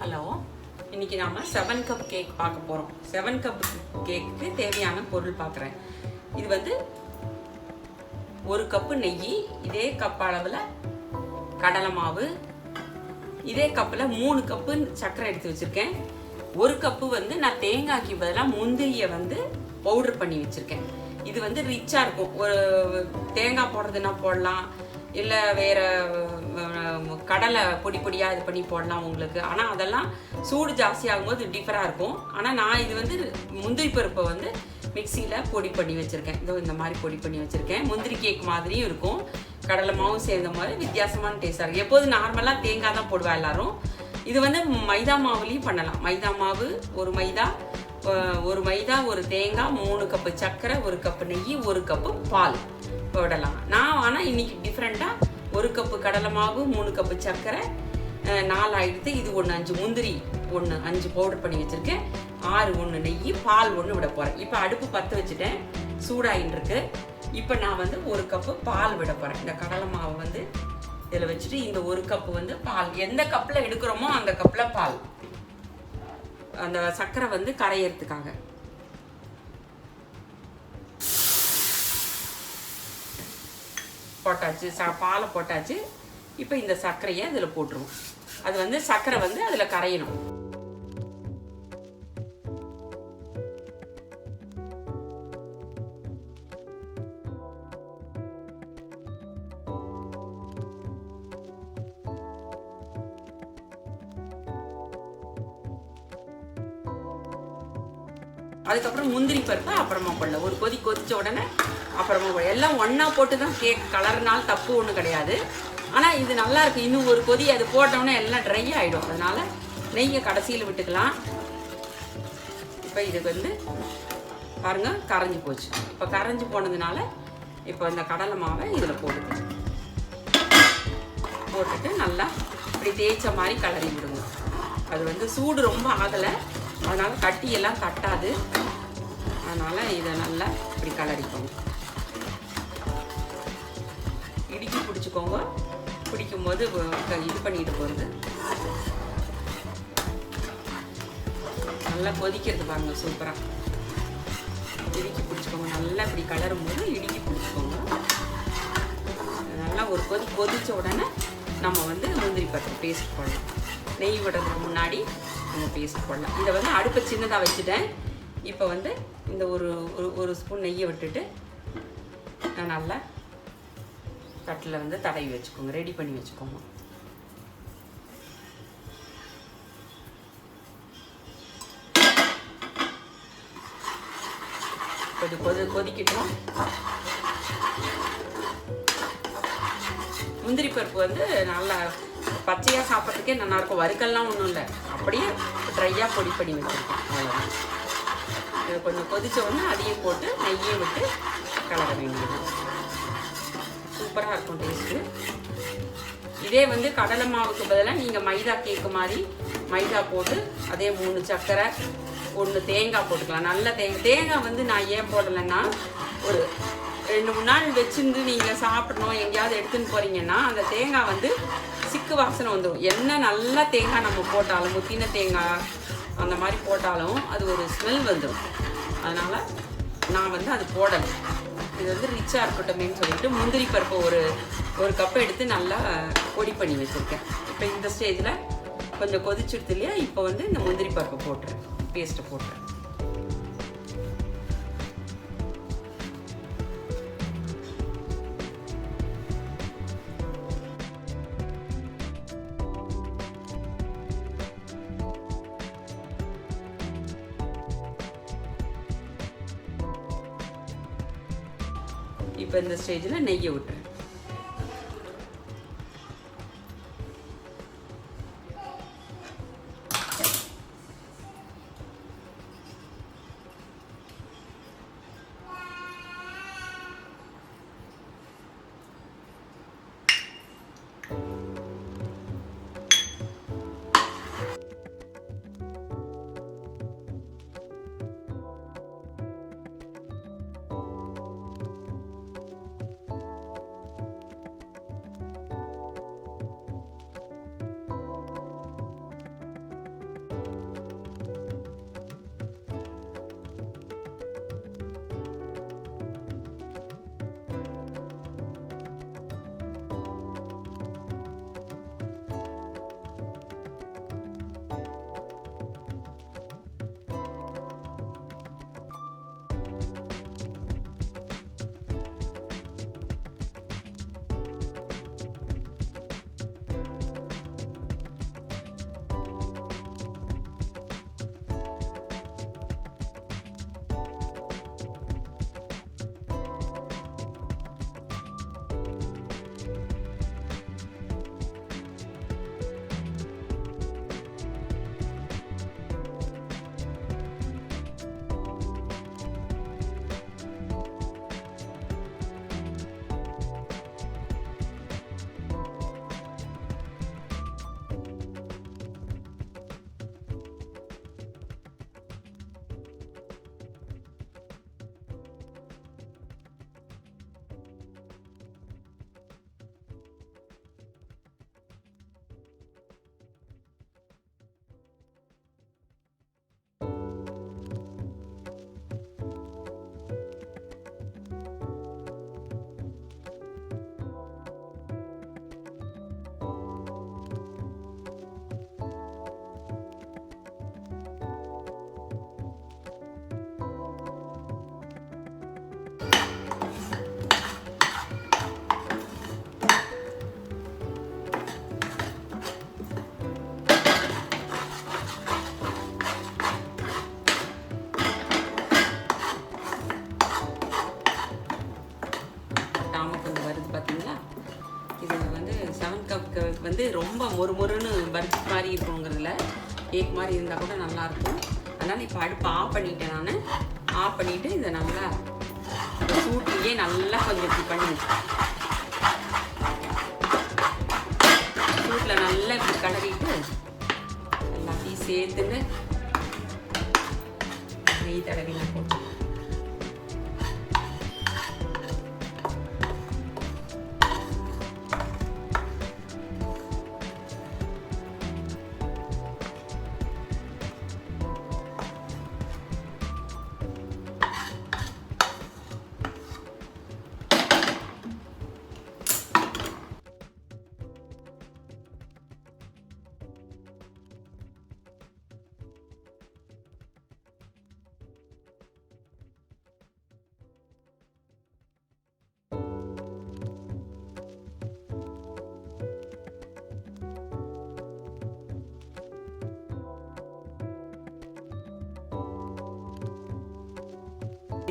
Hello, இன்றைக்கி நாம் 7 cup cake பார்க்க போகிறோம். 7 கப் கேக்கு தேவையான பொருள் பார்க்குறேன். இது வந்து 1 கப்பு நெய், இதே கப் அளவில் கடலை மாவு, இதே கப்பில் 3 கப்பு சர்க்கரை எடுத்து வச்சுருக்கேன். 1 கப்பு வந்து நான் தேங்காய்க்கு பதிலாக முந்திரியை வந்து பவுட்ரு பண்ணி வச்சுருக்கேன். இது வந்து ரிச்சாக இருக்கும். ஒரு தேங்காய் போடுறதுன்னா போடலாம், இல்லை வேறு கடலை பொடி பொடியாக இது பண்ணி போடலாம் உங்களுக்கு. ஆனால் அதெல்லாம் சூடு ஜாஸ்தி ஆகும்போது டிஃபராக இருக்கும். ஆனால் நான் இது வந்து முந்திரி பருப்பை வந்து மிக்சியில் பொடி பண்ணி வச்சுருக்கேன். இதோ இந்த மாதிரி பொடி பண்ணி வச்சுருக்கேன். முந்திரி கேக் மாதிரியும் இருக்கும், கடலை மாவும் சேர்ந்த மாதிரி வித்தியாசமான டேஸ்ட்டாக இருக்கும். எப்போதும் நார்மலாக தேங்காய் தான் போடுவா எல்லாரும். இது வந்து மைதா மாவுலேயும் பண்ணலாம். மைதா மாவு, ஒரு மைதா, ஒரு தேங்காய், 3 கப்பு சர்க்கரை, 1 கப்பு நெய், 1 கப்பு பால் போடலாம். நான் ஆனால் இன்னைக்கு டிஃப்ரெண்ட்டாக 1 கப்பு கடலை மாவு, 3 கப்பு சர்க்கரை, 4 ஆயிடுத்து. இது 5 முந்திரி 5 பவுடர் பண்ணி வச்சுருக்கேன், 6 நெய், பால் விட போகிறேன். இப்போ அடுப்பு பற்ற வச்சுட்டேன், சூடாயின்னு இருக்கு. இப்போ நான் வந்து 1 கப்பு பால் விட போகிறேன். இந்த கடலை மாவை வந்து இதில் வச்சுட்டு இந்த 1 கப்பு வந்து பால், எந்த கப்பில் எடுக்கிறோமோ அந்த கப்பில் பால், அந்த சர்க்கரை வந்து கரையிறதுக்காக. போட்டாச்சு, பாலை போட்டாச்சு. இப்போ இந்த சர்க்கரையை அதில் போட்டுருவோம். அது வந்து சர்க்கரை வந்து அதில் கரையணும். அதுக்கப்புறம் முந்திரி பருப்பை அப்புறமா போடலாம். ஒரு கொதி கொதிச்ச உடனே அப்புறமா போடலாம். எல்லாம் ஒன்றா போட்டு தான் கேக் கலர்னால தப்பு ஒன்றும் கிடையாது. ஆனால் இது நல்லா இருக்குது. இன்னும் ஒரு கொதி அது போட்டோன்னே எல்லாம் ட்ரை ஆகிடும். அதனால் நெய்யை கடைசியில் விட்டுக்கலாம். இப்போ இது வந்து பாருங்கள் கரைஞ்சி போச்சு. இப்போ கரைஞ்சி போனதுனால இப்போ இந்த கடலை மாவை இதில் போட்டுட்டு நல்லா இப்படி தேய்ச்ச மாதிரி கலரி விடுங்க. அது வந்து சூடு ரொம்ப ஆகலை, அதனால் கட்டியெல்லாம் தட்டாது. அதனால் இதை நல்லா இப்படி கலரிக்கோங்க. இடுக்கி பிடிச்சிக்கோங்க. பிடிக்கும்போது இது பண்ணிட்டு போகிறது. நல்லா கொதிக்கிறது பாருங்க, சூப்பராக இடுக்கி பிடிச்சிக்கோங்க. நல்லா இப்படி கலரும் போது இடுக்கி பிடிச்சிக்கோங்க. நல்லா ஒரு கொதிச்ச உடனே நம்ம வந்து முந்திரி பருப்பு பேஸ்ட் போடலாம். நெய் விடுறதுக்கு முன்னாடி நம்ம பேஸ்ட் போடலாம். இதை வந்து அடுப்பை சின்னதாக வச்சுட்டேன். இப்போ வந்து இந்த ஒரு ஸ்பூன் நெய்யை விட்டுட்டு நான் நல்லா தட்டில் வந்து தடவி வச்சுக்கோங்க, ரெடி பண்ணி வச்சுக்கோங்க. கொஞ்சம் கொதிக்கட்டும். முந்திரி பருப்பு வந்து நல்லா பச்சையாக சாப்பிட்றதுக்கே நல்லாயிருக்கும். வறுக்கல்லாம் ஒன்றும் இல்லை, அப்படியே ட்ரையாக பொடி பண்ணி வச்சுருக்கேன். அவ்வளோதான். இது கொஞ்சம் கொதிச்ச உடனே அதையும் போட்டு நெய்யை விட்டு கலர வேண்டியது. சூப்பராக இருக்கும் டேஸ்ட்டு. இதே வந்து கடலை மாவுக்கு பதிலாக நீங்கள் மைதா கேக்கு மாதிரி மைதா போட்டு அதே 3 சர்க்கரை, 1 தேங்காய் போட்டுக்கலாம். நல்ல தேங்காய் வந்து நான் ஏன் போடலைன்னா, ஒரு 2-3 நாள் வச்சுருந்து நீங்கள் சாப்பிடணும் எங்கேயாவது எடுத்துன்னு போகிறீங்கன்னா அந்த தேங்காய் வந்து சிக்கு வாசனை வந்துடும். என்ன நல்லா தேங்காய் நம்ம போட்டாலும், முத்தின தேங்காய் அந்த மாதிரி போட்டாலும் அது ஒரு ஸ்மெல் வந்துடும். அதனால் நான் வந்து அது போடலை. இது வந்து ரிச்சாக இருக்கட்டும்னு சொல்லிட்டு முந்திரி பருப்பு ஒரு கப்பை எடுத்து நல்லா பொடி பண்ணி வச்சுருக்கேன். இப்போ இந்த ஸ்டேஜில் கொஞ்சம் கொதிச்சுடுது இல்லையா, இப்போ வந்து இந்த முந்திரி பருப்பை போட்டுறேன், பேஸ்ட்டை போட்டுறேன். இப்போ இந்த ஸ்டேஜில் நெய்யை விட்டுறேன். வந்து ரொம்ப மொறுமொறுன்னு பர்ஃபி மாதிரி இருக்கணுங்கிறதுல கேக் மாதிரி இருந்தால் கூட நல்லாயிருக்கும். அதனால் இப்போ அடுப்பு ஆஃப் பண்ணிட்டேன். நான் ஆஃப் பண்ணிவிட்டு இதை நல்லா இந்த சூட்லேயே நல்லா கொஞ்சம் இப்படி பண்ணி சூட்டில் நல்லா இப்படி கிளறிட்டு எல்லாத்தையும் சேர்த்துன்னு நெய் தடவி நான் போட்டு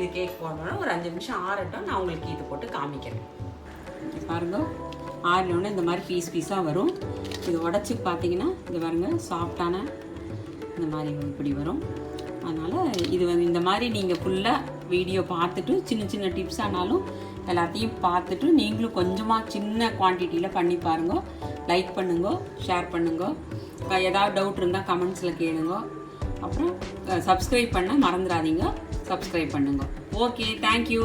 இது கேக் போடணும். ஒரு 5 நிமிஷம் ஆறட்டும். நான் உங்களுக்கு இது போட்டு காமிக்கிறேன். பாருங்க, ஆறினோடனே இந்த மாதிரி பீஸாக வரும். இது உடச்சி பார்த்தீங்கன்னா இது பாருங்க, சாஃப்டான இந்த மாதிரி இப்படி வரும். அதனால் இது வந்து இந்த மாதிரி நீங்கள் ஃபுல்லாக வீடியோ பார்த்துட்டு சின்ன சின்ன டிப்ஸ் ஆனாலும் எல்லாத்தையும் பார்த்துட்டு நீங்களும் கொஞ்சமாக சின்ன குவான்டிட்டியில் பண்ணி பாருங்க. லைக் பண்ணுங்க, ஷேர் பண்ணுங்க. ஏதாவது டவுட் இருந்தால் கமெண்ட்ஸில் கேளுங்க. அப்புறம் சப்ஸ்கிரைப் பண்ண மறந்துடாதீங்க. சப்ஸ்கிரைப் பண்ணுங்க. Okay, thank you.